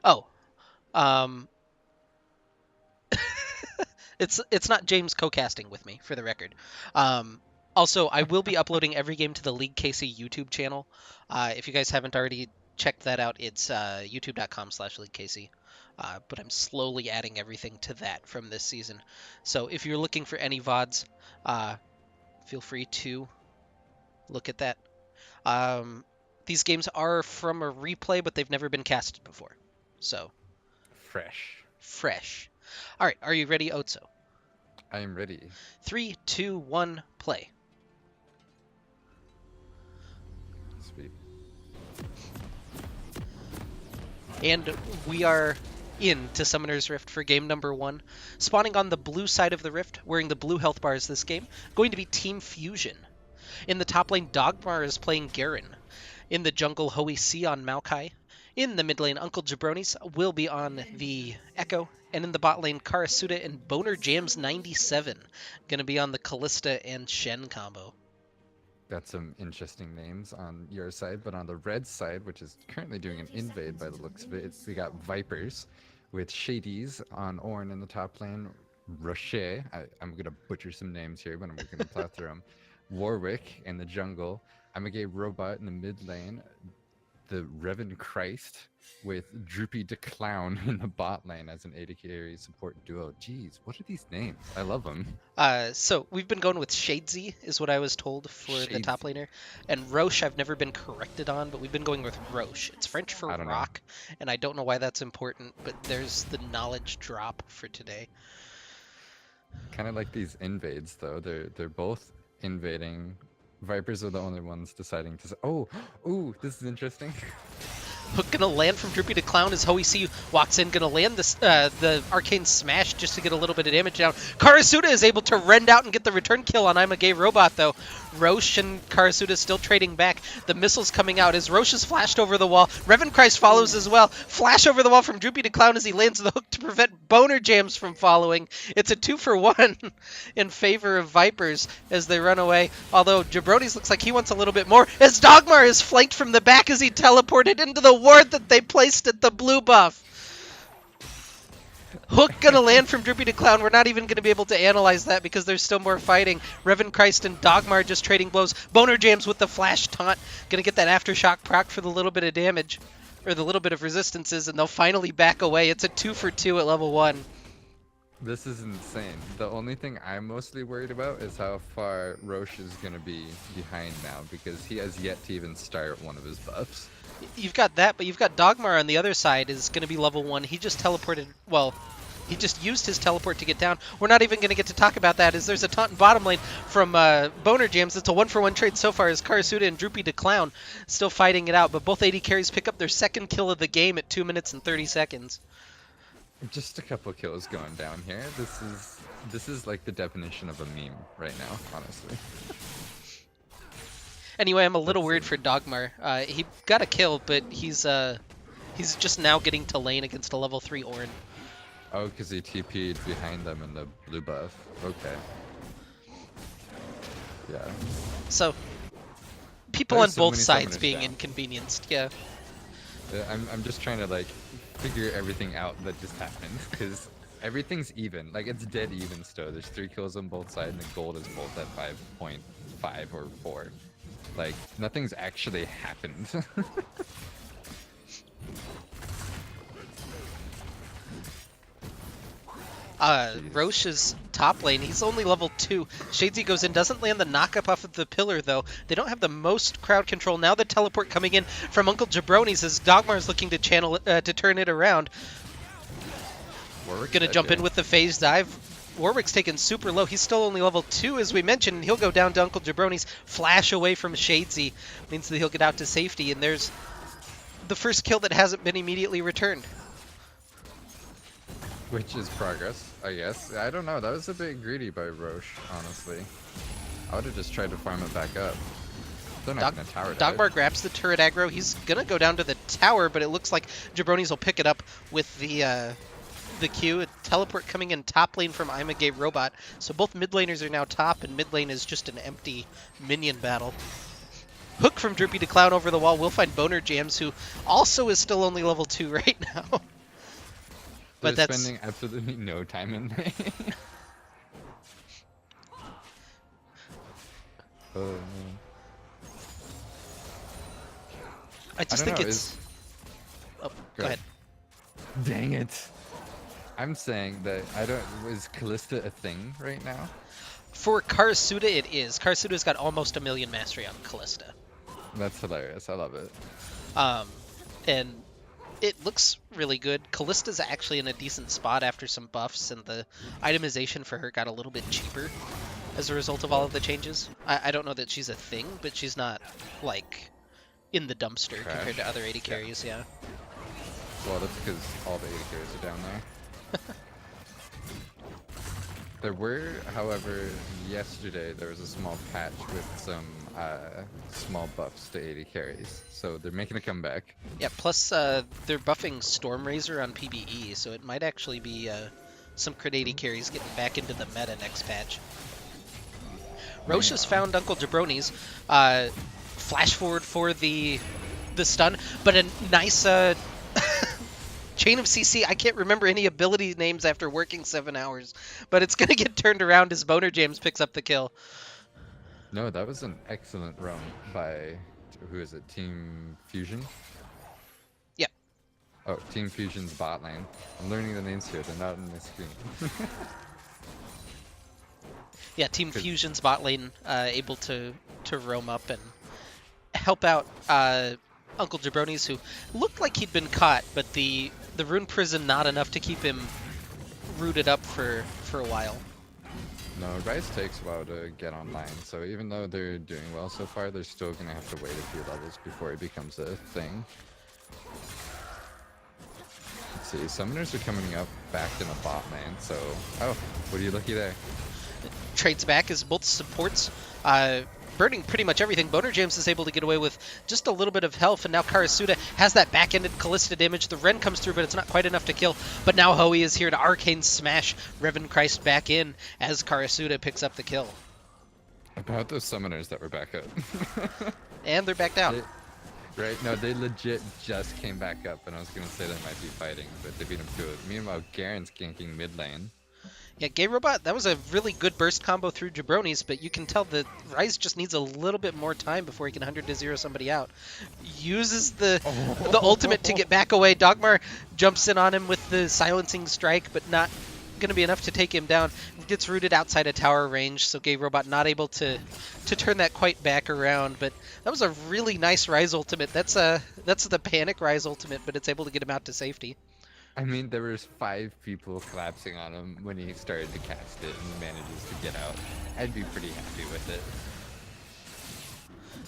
Oh, um, it's not James co-casting with me, for the record. Um, Also, I will be uploading every game to the LeagueKC YouTube channel. If you guys haven't already checked that out, it's youtube.com/LeagueKC. But I'm slowly adding everything to that from this season. So if you're looking for any VODs, uh, feel free to look at that. Um, these games are from a replay, but they've never been casted before. So, Fresh. fresh. All right, are you ready, Otso? I am ready. 3, 2, 1, play. Sweet. And we are into Summoner's Rift for game number 1. Spawning on the blue side of the rift, wearing the blue health bars this game, going to be Team Fusion. In the top lane, Dogmar is playing Garen. In the jungle, Hoey C on Maokai. In the mid lane, Uncle Jabronis will be on the Echo. And in the bot lane, Karasuda and Boner Jams 97 going to be on the Callista and Shen combo. Got some interesting names on your side, but on the red side, which is currently doing an invade by the looks of it, we got Vipers with Shades on Ornn in the top lane, Rocher, I'm going to butcher some names here, but I'm going to plow through them, Warwick in the jungle, Amage Robot in the mid lane, the Revan Christ with Droopy the Clown in the bot lane as an AD carry support duo. Jeez, what are these names? I love them. So we've been going with Shadesy, is what I was told for the top Shadesy. laner. And Roche, I've never been corrected on, but we've been going with Roche. It's French for I don't know. rock, and I don't know why that's important, but there's the knowledge drop for today. Kind of like these invades, though. They're both invading. Vipers are the only ones deciding to. Oh, ooh, this is interesting. Hook gonna land from Droopy to Clown as Hoey C walks in, gonna land this the Arcane Smash just to get a little bit of damage down. Karasuda is able to rend out and get the return kill on I'm a Gay Robot, though. Roche and Karasuda still trading back. The missiles coming out as Roche is flashed over the wall. Revan Christ follows as well. Flash over the wall from Droopy to Clown as he lands the hook to prevent Boner Jams from following. It's a 2-for-1 in favor of Vipers as they run away. Although Jabronis looks like he wants a little bit more as Dogmar is flanked from the back as he teleported into the ward that they placed at the blue buff. Hook gonna land from Droopy to Clown. We're not even gonna be able to analyze that because there's still more fighting. Revan Christ and Dogmar just trading blows. Boner Jams with the flash taunt. Gonna get that aftershock proc for the little bit of damage. Or the little bit of resistances, and they'll finally back away. It's a 2-for-2 at level 1. This is insane. The only thing I'm mostly worried about is how far Roche is going to be behind now, because he has yet to even start one of his buffs. You've got that, but you've got Dogmar on the other side is going to be level 1. He just teleported, well, he just used his teleport to get down. We're not even going to get to talk about that, as there's a taunt in bottom lane from Boner Jams. It's a 1-for-1 trade so far as Karasuda and Droopy to Clown still fighting it out, but both AD carries pick up their second kill of the game at 2 minutes and 30 seconds. Just a couple kills going down here. This is like the definition of a meme right now, honestly. Anyway, I'm a little worried for Dogmar. He got a kill, but he's just now getting to lane against a level 3 Ornn. Oh, because he TP'd behind them in the blue buff. Okay. Yeah. So, people There's on so both many sides summoners being down. inconvenienced, yeah. I'm just trying to like figure everything out that just happened, because everything's even. Like, it's dead even still. There's 3 kills on both sides, and the gold is both at 5.5 or 4. Like, nothing's actually happened. Roche's top lane, he's only level 2. Shadesy goes in, doesn't land the knockup off of the pillar, though. They don't have the most crowd control. Now the teleport coming in from Uncle Jabronis as Dogmar's looking to channel to turn it around. Warwick's Gonna dead jump here. in with the phase dive. Warwick's taken super low. He's still only level 2, as we mentioned. He'll go down to Uncle Jabronis. Flash away from Shadesy means that he'll get out to safety, and there's the first kill that hasn't been immediately returned. Which is progress, I guess. I don't know. That was a bit greedy by Roche, honestly. I would have just tried to farm it back up. They're not going to tower dive. Dogmar grabs the turret aggro. He's gonna go down to the tower, but it looks like Jabronis will pick it up with the Q. A teleport coming in top lane from I'm a Gay Robot. So both mid laners are now top, and mid lane is just an empty minion battle. Hook from Droopy to Clown over the wall. We'll find Boner Jams, who also is still only level 2 right now. But They're that's spending absolutely no time in there. Oh man. I I just don't think know, it's. Oh, go go ahead. ahead. Dang it. I'm saying that I don't, is Callista a thing right now? For Karasuda, it is. Karasuda's got almost a million mastery on Callista. That's hilarious. I love it. Um, and it looks really good. Callista's actually in a decent spot after some buffs, and the itemization for her got a little bit cheaper as a result of all Well, of the changes. I don't know that she's a thing, but she's not, like, in the dumpster trash. compared to other AD Yeah. carries, yeah. Well, that's because all the AD carries are down there. There were, however, yesterday there was a small patch with some small buffs to AD carries, so they're making a comeback. Yeah, plus they're buffing Stormrazor on PBE, so it might actually be some crit AD carries getting back into the meta next patch. Roche has Meanwhile, found Uncle Jabroni's. Flash forward for the stun, but a nice chain of CC. I can't remember any ability names after working 7 hours, but it's going to get turned around as Boner James picks up the kill. no, that was an excellent run by, who is it, Team Fusion? Yep. Oh, Team Fusion's bot lane. I'm learning the names here, they're not on my screen. Yeah, Team 'Cause- Fusion's bot lane able to roam up and help out Uncle Jabroni's, who looked like he'd been caught, but the rune prison not enough to keep him rooted up for a while. No, Rise takes a while to get online, so even though they're doing well so far, they're still gonna have to wait a few levels before it becomes a thing. Let's see, summoners are coming up back in the bot lane, so... Oh, what are you looky there? Trades back as both supports burning pretty much everything. Boner James is able to get away with just a little bit of health, and now Karasuda has that back-ended Callista damage. The Ren comes through, but it's not quite enough to kill. But now Hoey is here to Arcane Smash Revan Christ back in as Karasuda picks up the kill. About those summoners that were back up. And they're back down. Right, no, they legit just came back up, and I was gonna say they might be fighting, but they beat them to it. Meanwhile, Garen's ganking mid lane. Yeah, Gay Robot, that was a really good burst combo through Jabroni's, but you can tell that Ryze just needs a little bit more time before he can 100 to 0 somebody out. Uses the ultimate to get back away. Dogmar jumps in on him with the silencing strike, but not going to be enough to take him down. Gets rooted outside of tower range, so Gay Robot not able to turn that quite back around. But that was a really nice Ryze ultimate. That's the panic Ryze ultimate, but it's able to get him out to safety. I mean, there was 5 people collapsing on him when he started to cast it and manages to get out. I'd be pretty happy with it.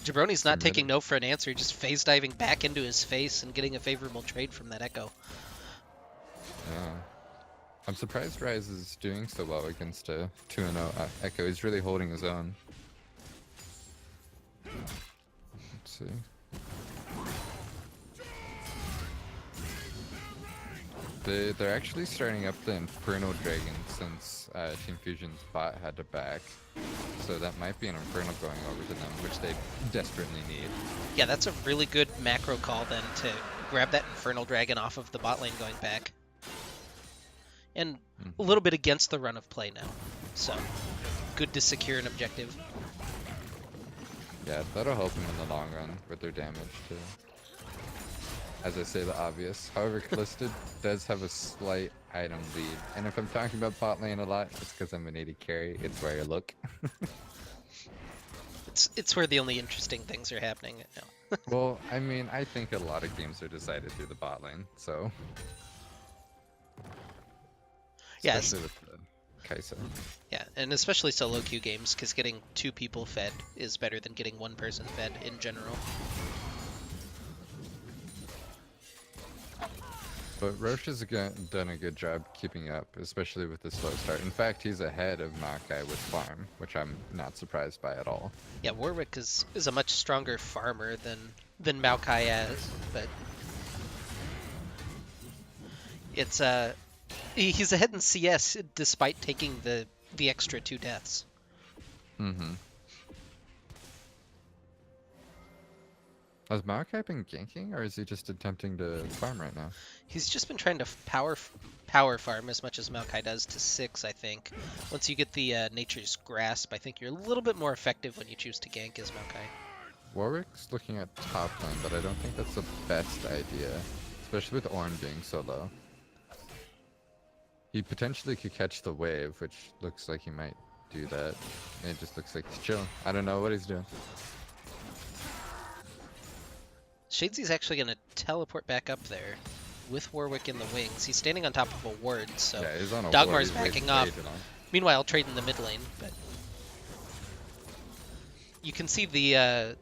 Jabroni's not taking no for an answer, just phase diving back into his face and getting a favorable trade from that Echo. Yeah. I'm surprised Rise is doing so well against a 2-0 Echo. He's really holding his own. Let's see. They're actually starting up the Infernal Dragon since Team Fusion's bot had to back. So that might be an Infernal going over to them, which they desperately need. Yeah, that's a really good macro call then to grab that Infernal Dragon off of the bot lane going back. And a little bit against the run of play now. So, good to secure an objective. Yeah, that'll help them in the long run with their damage too. As I say the obvious. However, Callista does have a slight item lead. And if I'm talking about bot lane a lot, it's because I'm an AD carry. It's where I look. It's where the only interesting things are happening now. Well, I mean, I think a lot of games are decided through the bot lane, so... Yes. Especially with the Kai'Sa. Yeah, and especially solo queue games, because getting 2 people fed is better than getting 1 person fed in general. But Roche has done a good job keeping up, especially with the slow start. In fact, he's ahead of Maokai with farm, which I'm not surprised by at all. Yeah, Warwick is a much stronger farmer than Maokai is, but it's he's ahead in CS despite taking the extra 2 deaths. Mm-hmm. Has Maokai been ganking, or is he just attempting to farm right now? He's just been trying to power farm as much as Maokai does to 6, I think. Once you get the Nature's Grasp, I think you're a little bit more effective when you choose to gank as Maokai. Warwick's looking at top lane, but I don't think that's the best idea, especially with Ornn being so low. He potentially could catch the wave, which looks like he might do that. It just looks like he's chilling. I don't know what he's doing. Shadesy's actually going to teleport back up there with Warwick in the wings. He's standing on top of a ward, so Yeah, he's on a Dogmar's ward. He's backing off. waiting on. Meanwhile, trading the mid lane, but you can see the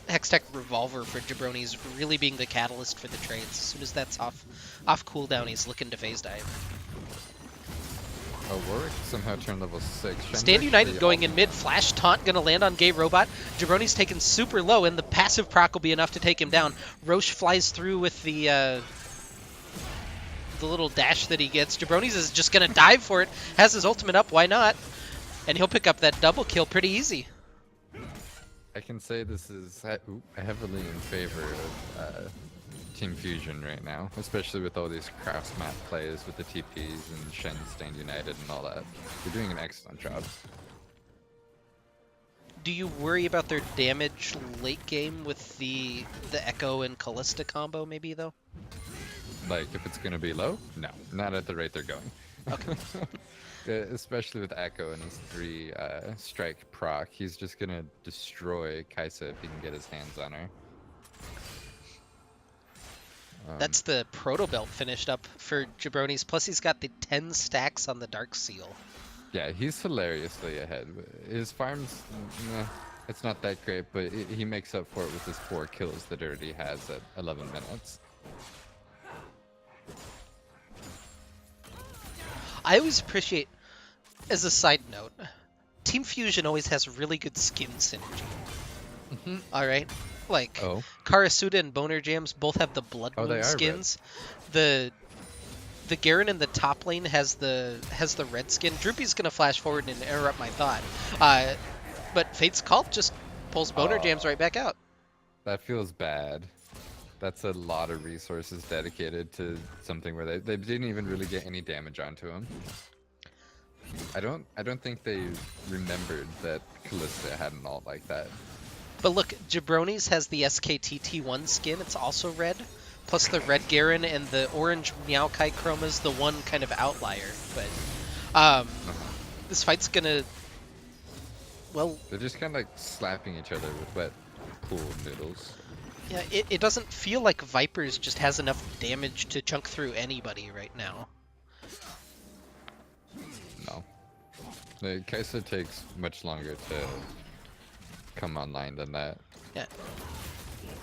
Hextech Revolver for Jabroni's really being the catalyst for the trades. As soon as that's off cooldown, he's looking to phase dive. Oh, Warwick somehow turned level 6. Stand United going in mid, flash taunt gonna land on Gay Robot. Jabroni's taken super low, and the passive proc will be enough to take him down. Roche flies through with the little dash that he gets. Jabroni's is just gonna dive for it, has his ultimate up, why not? And he'll pick up that double kill pretty easy. I can say this is heavily in favor of Team Fusion right now, especially with all these cross map plays with the TPs and Shen Stand United and all that. They're doing an excellent job. Do you worry about their damage late game with the Echo and Callista combo maybe though? Like, if it's gonna be low? No, not at the rate they're going. Okay. Especially with Echo and his 3 strike proc, he's just gonna destroy Kaisa if he can get his hands on her. That's the Proto Belt finished up for Jabroni's. Plus, he's got the 10 stacks on the Dark Seal. Yeah, he's hilariously ahead. His farms, it's not that great, but he makes up for it with his 4 kills that he already has at 11 minutes. I always appreciate, as a side note, Team Fusion always has really good skin synergy. Alright? Like, Karasuda and Boner Jams both have the Blood Moon skins. Red. The Garen in the top lane has the red skin. Droopy's gonna flash forward and interrupt my thought. But Fate's Cult just pulls Boner Jams right back out. That feels bad. That's a lot of resources dedicated to something where they didn't even really get any damage onto him. I don't think they remembered that Callista had an ult like that. But look, Jabroni's has the SKTT1 skin. It's also red. Plus the red Garen and the orange Maokai Chroma's the one kind of outlier. But this fight's gonna... Well... They're just kind of like slapping each other with wet pool noodles. Yeah, it doesn't feel like Vipers just has enough damage to chunk through anybody right now. No. The Kaisa takes much longer to come online than that. Yeah.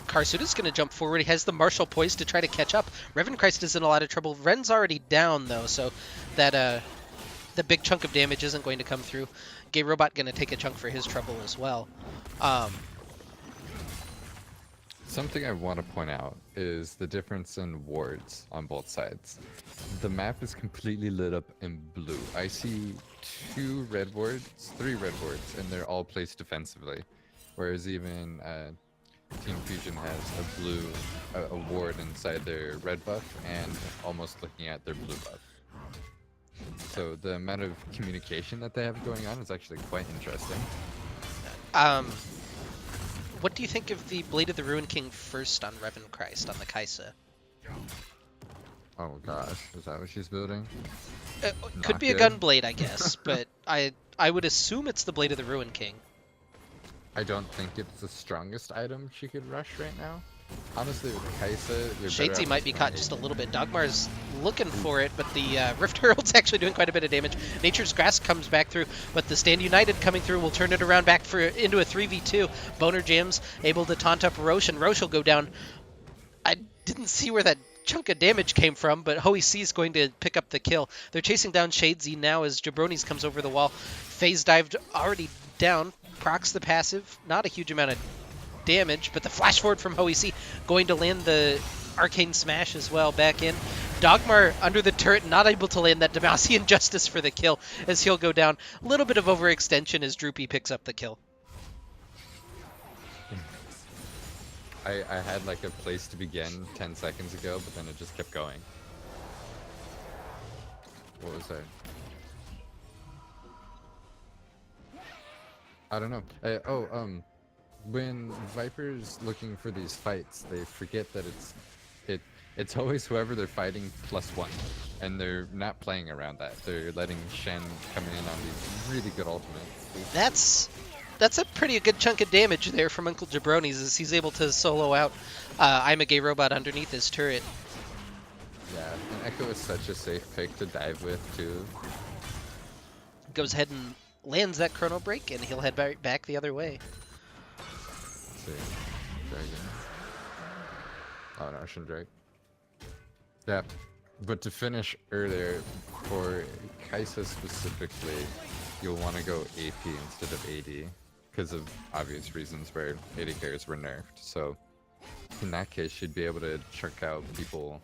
Karasuda's going to jump forward. He has the Marshal poised to try to catch up. Revenchrist is in a lot of trouble. Ren's already down, though, so that the big chunk of damage isn't going to come through. Gay Robot going to take a chunk for his trouble as well. Something I want to point out is the difference in wards on both sides. The map is completely lit up in blue. I see 3 red wards, and they're all placed defensively. Whereas even Team Fusion has a ward inside their red buff and almost looking at their blue buff. So the amount of communication that they have going on is actually quite interesting. What do you think of the Blade of the Ruin King first on Revenchrist on the Kaisa? Oh gosh, is that what she's building? Could be a Gunblade, I guess, but I would assume it's the Blade of the Ruin King. I don't think it's the strongest item she could rush right now. Honestly, with Kaisa, Shadesy might be caught just a little bit. Dogmar's looking for it, but the Rift Herald's actually doing quite a bit of damage. Nature's Grasp comes back through, but the Stand United coming through will turn it around back into a 3v2. Boner Jams able to taunt up Roche, and Roche will go down. I didn't see where that chunk of damage came from, but HoEC is going to pick up the kill. They're chasing down Shadesy now as Jabroni's comes over the wall. Phase dived already down. Procs the passive. Not a huge amount of damage, but the flash forward from HoEC going to land the Arcane Smash as well back in. Dogmar under the turret, not able to land that Demacian Justice for the kill as he'll go down. A little bit of overextension as Droopy picks up the kill. I had like a place to begin 10 seconds ago, but then it just kept going. What was that? I don't know. When Viper's looking for these fights, they forget that it's always whoever they're fighting +1, and they're not playing around that. They're letting Shen come in on these really good ultimates. That's a pretty good chunk of damage there from Uncle Jabroni's as he's able to solo out I'm a Gay Robot underneath his turret. Yeah, and Echo is such a safe pick to dive with too. Goes ahead and lands that Chrono Break, and he'll head back the other way. Let's see. Dragon. Oh no, Ocean Drake. Yeah, but to finish earlier, for Kaisa specifically, you'll want to go AP instead of AD, because of obvious reasons where AD carries were nerfed. So in that case, you'd be able to chuck out people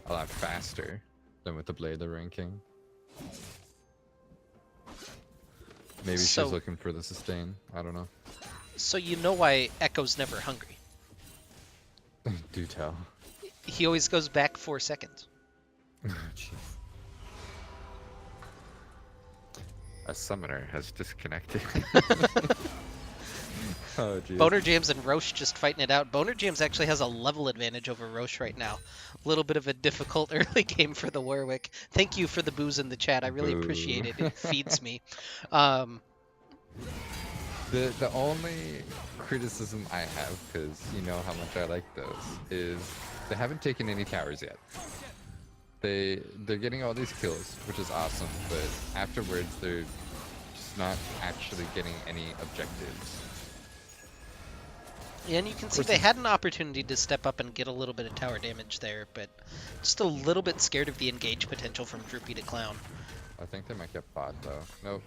a lot faster than with the Blade of ranking. Maybe she's looking for the sustain. I don't know. So you know why Echo's never hungry. Do tell. He always goes back 4 seconds. Jeez. A summoner has disconnected. Oh, geez. Boner Jams and Roche just fighting it out. Boner Jams actually has a level advantage over Roche right now. A little bit of a difficult early game for the Warwick. Thank you for the booze in the chat. I really appreciate it. It feeds me. The only criticism I have, because you know how much I like those, is they haven't taken any towers yet. They're getting all these kills, which is awesome, but afterwards they're just not actually getting any objectives. And you can see they had an opportunity to step up and get a little bit of tower damage there, but just a little bit scared of the engage potential from Droopy to Clown. I think they might get bot though. Nope.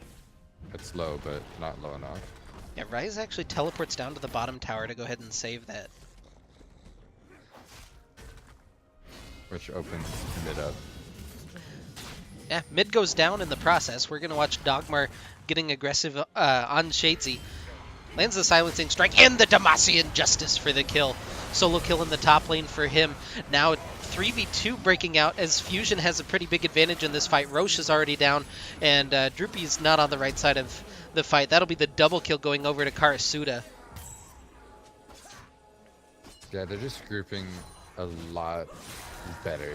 It's low, but not low enough. Yeah, Ryze actually teleports down to the bottom tower to go ahead and save that. Which opens mid up. Yeah, mid goes down in the process. We're going to watch Dogmar getting aggressive on Shadesy. Lands the Silencing Strike and the Demacian Justice for the kill. Solo kill in the top lane for him. Now 3v2 breaking out as Fusion has a pretty big advantage in this fight. Roche is already down, and Droopy's not on the right side of the fight. That'll be the double kill going over to Karasuda. Yeah, they're just grouping a lot better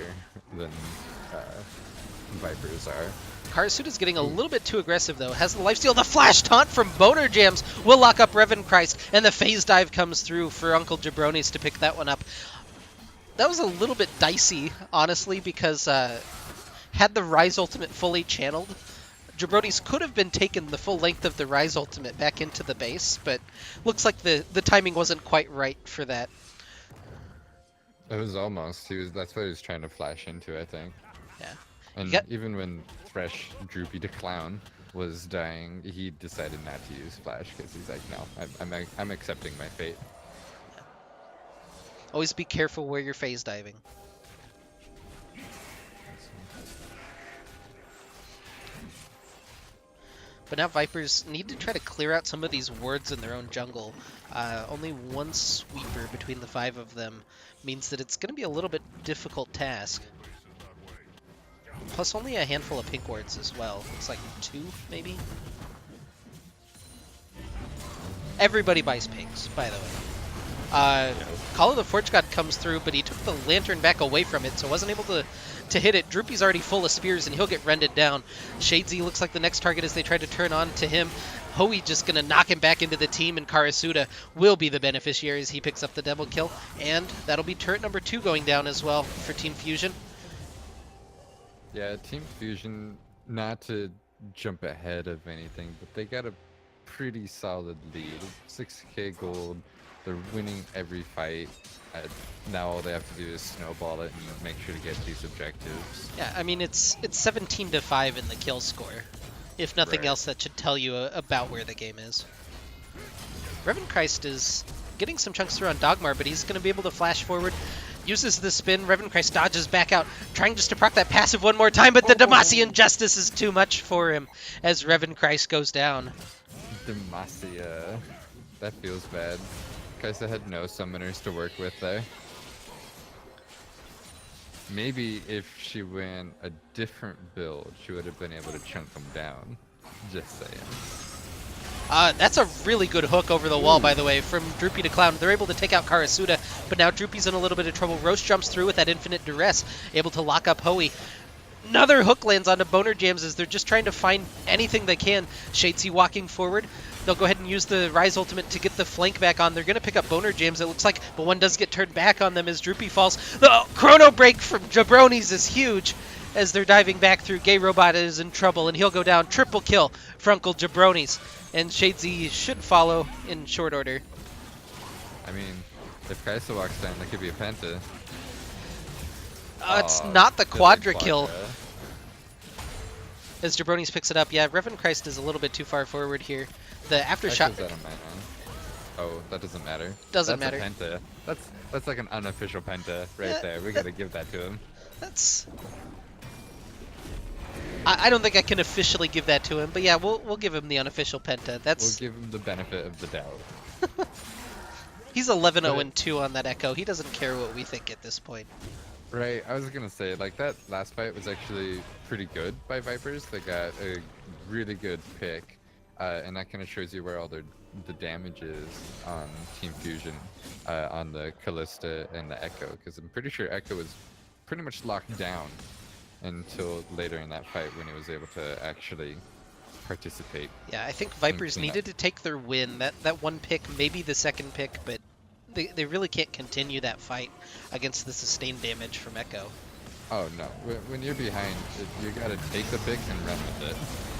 than Vipers are. Karasuda's getting a little bit too aggressive, though. Has the lifesteal. The flash taunt from Boner Jams will lock up Revan Christ, and the phase dive comes through for Uncle Jabronis to pick that one up. That was a little bit dicey, honestly, because had the Ryze ultimate fully channeled, Jabronis could have been taken the full length of the Ryze ultimate back into the base, but looks like the timing wasn't quite right for that. It was almost. That's what he was trying to flash into, I think. Yeah. And even when Fresh Droopy to Clown was dying, he decided not to use flash because he's like, no, I'm accepting my fate. Yeah. Always be careful where you're phase diving. But now Vipers need to try to clear out some of these wards in their own jungle. Only one sweeper between the 5 of them means that it's going to be a little bit difficult task. Plus only a handful of pink wards as well. Looks like 2, maybe? Everybody buys pinks, by the way. Call of the Forge God comes through, but he took the lantern back away from it, so wasn't able to hit it. Droopy's already full of spears, and he'll get rended down. Shadesy looks like the next target as they try to turn on to him. Hoey just going to knock him back into the team, and Karasuda will be the beneficiary as he picks up the double kill. And that'll be turret number 2 going down as well for Team Fusion. Yeah, Team Fusion, not to jump ahead of anything, but they got a pretty solid lead. 6k gold. They're winning every fight. Now all they have to do is snowball it and make sure to get these objectives. Yeah, I mean, it's 17-5 in the kill score. If nothing else, that should tell you about where the game is. Revan Christ is getting some chunks through on Dogmar, but he's going to be able to flash forward. Uses the spin. Revan Christ dodges back out, trying just to proc that passive one more time, but the Demacian Justice is too much for him as Revan Christ goes down. Demacia. That feels bad. Kaisa had no summoners to work with there. Maybe if she went a different build, she would have been able to chunk them down. Just saying. That's a really good hook over the wall, by the way, from Droopy to Clown. They're able to take out Karasuda, but now Droopy's in a little bit of trouble. Roche jumps through with that infinite duress, able to lock up Hoey. Another hook lands onto Boner Jams as they're just trying to find anything they can. Shadesy walking forward. They'll go ahead and use the Rise Ultimate to get the flank back on. They're going to pick up Boner Jams, it looks like, but one does get turned back on them as Droopy falls. The Chrono Break from Jabronis is huge as they're diving back through. Gay Robot is in trouble, and he'll go down. Triple kill for Uncle Jabronis. And Shadesy should follow in short order. I mean, if Kaisa walks down, that could be a Penta. It's not the Quadra kill. Quadra. As Jabronis picks it up, yeah, Reverend Christ is a little bit too far forward here. The aftershock. Oh, that doesn't matter. Doesn't matter. That's a Penta. That's like an unofficial Penta right there. We gotta give that to him. That's. I don't think I can officially give that to him, but yeah, we'll give him the unofficial Penta. That's. We'll give him the benefit of the doubt. He's 11-0-2 on that Echo. He doesn't care what we think at this point. Right, I was gonna say, like, that last fight was actually pretty good by Vipers. They got a really good pick, and that kind of shows you where all the damage is on Team Fusion, on the Callista and the Echo, because I'm pretty sure Echo was pretty much locked down until later in that fight when he was able to actually participate. Yeah, I think Vipers needed to take their win. That one pick, maybe the second pick, but they really can't continue that fight against the sustained damage from Echo. Oh no, when you're behind, you gotta take the pick and run with it.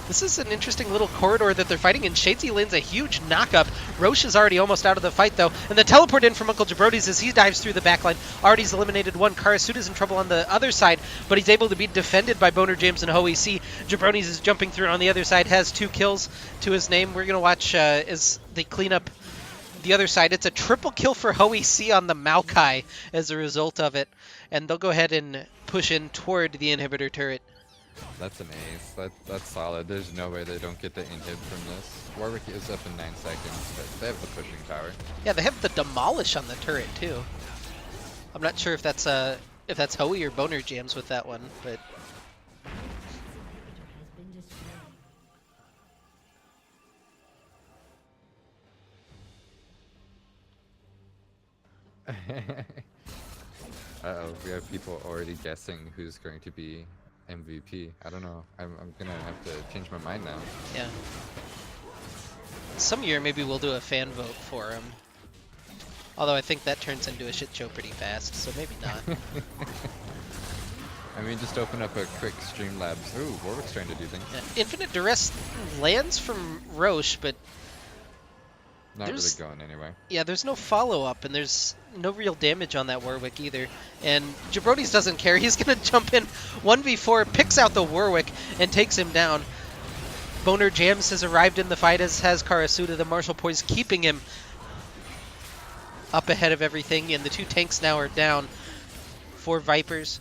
This is an interesting little corridor that they're fighting in. Shadesy lands a huge knockup. Roche is already almost out of the fight, though. And the teleport in from Uncle Jabronis as he dives through the backline. Already's eliminated one. Karasuda's in trouble on the other side, but he's able to be defended by Boner James and Hoey C. Jabronis is jumping through on the other side, has 2 kills to his name. We're going to watch as they clean up the other side. It's a triple kill for Hoey C on the Maokai as a result of it. And they'll go ahead and push in toward the inhibitor turret. That's an ace. That's solid. There's no way they don't get the inhib from this. Warwick is up in 9 seconds, but they have the pushing power. Yeah, they have the demolish on the turret too. I'm not sure if that's Hoey or Boner Jams with that one, but Uh-oh, we have people already guessing who's going to be MVP. I don't know. I'm gonna have to change my mind now. yeah. Some year maybe we'll do a fan vote for him. Although I think that turns into a shit show pretty fast, so maybe not. I mean, just open up a quick Streamlabs. Ooh, Warwick's trying to do things. Yeah. Infinite Duress lands from Roche, but Not really going anywhere. yeah, there's no follow-up, and there's no real damage on that Warwick either. And Jabronis doesn't care. He's going to jump in 1v4, picks out the Warwick, and takes him down. Boner Jams has arrived in the fight, as has Karasuda. The Martial Poise keeping him up ahead of everything, and the 2 tanks now are down for Vipers.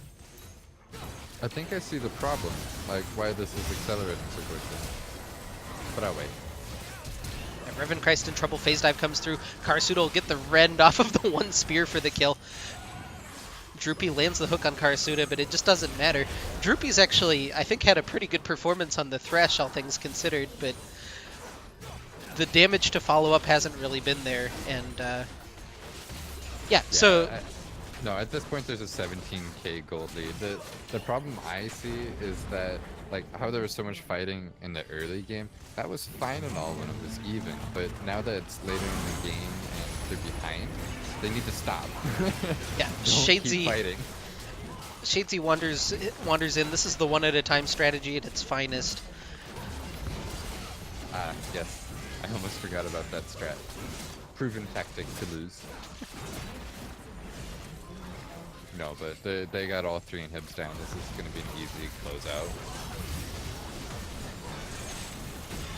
I think I see the problem, like why this is accelerating so quickly. But I'll wait. Reverend Christ in trouble. Phase dive comes through. Karasuda will get the rend off of the 1 spear for the kill. Droopy lands the hook on Karasuda, but it just doesn't matter. Droopy's actually, I think, had a pretty good performance on the Thresh, all things considered, but the damage to follow up hasn't really been there. And yeah, so no, at this point there's a 17k gold lead. The problem I see is that, like, how there was so much fighting in the early game, that was fine and all when it was even, but now that it's later in the game and they're behind, they need to stop. Yeah, Shadesy wanders in. This is the 1 at a time strategy at its finest. Yes, I almost forgot about that strat. Proven tactic to lose. No, but they got all 3 inhibs down. This is going to be an easy closeout.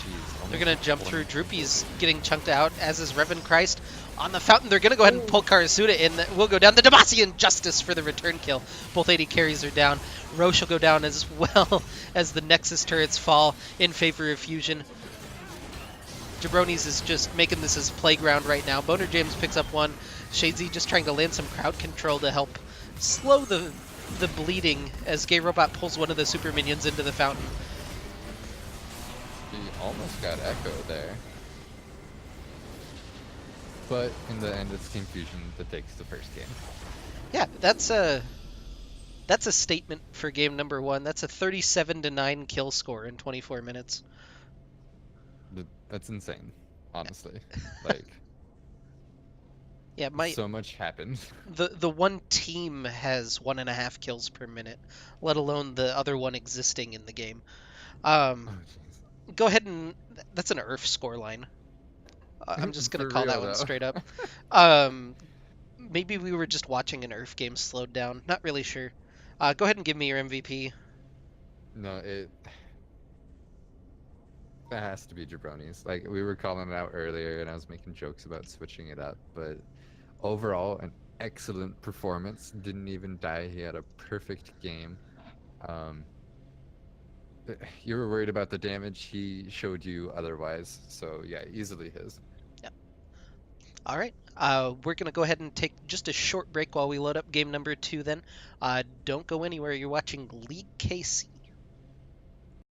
Jeez, they're going to jump through. Droopy's getting chunked out, as is Reverend Christ. On the fountain, they're going to go ahead and pull Karasuda in. We'll go down. The Demacian Justice for the return kill. Both AD carries are down. Roche will go down as well as the Nexus turrets fall in favor of Fusion. Jabronis is just making this his playground right now. Boner James picks up 1. Shadesy just trying to land some crowd control to help slow the the bleeding as Gay Robot pulls one of the super minions into the fountain. He almost got Echo there. But in the end, it's Team Fusion that takes the first game. Yeah, that's a statement for game number 1. That's a 37-9 kill score in 24 minutes. That's insane, honestly. Like, Yeah, my so much happened. the one team has 1.5 kills per minute, let alone the other one existing in the game. Um, Oh, jeez. Go ahead and that's an ERF scoreline. I'm just gonna For call that real, one though. straight up. Um, Maybe we were just watching an ERF game slowed down. Not really sure. Go ahead and give me your MVP. No, that has to be Jabroni's. Like, we were calling it out earlier, and I was making jokes about switching it up, but overall, an excellent performance. Didn't even die. He had a perfect game. Um, you were worried about the damage. He showed you otherwise. So yeah, easily his. Yep. All right. We're gonna go ahead and take just a short break while we load up game number 2. Then, don't go anywhere. You're watching League KC.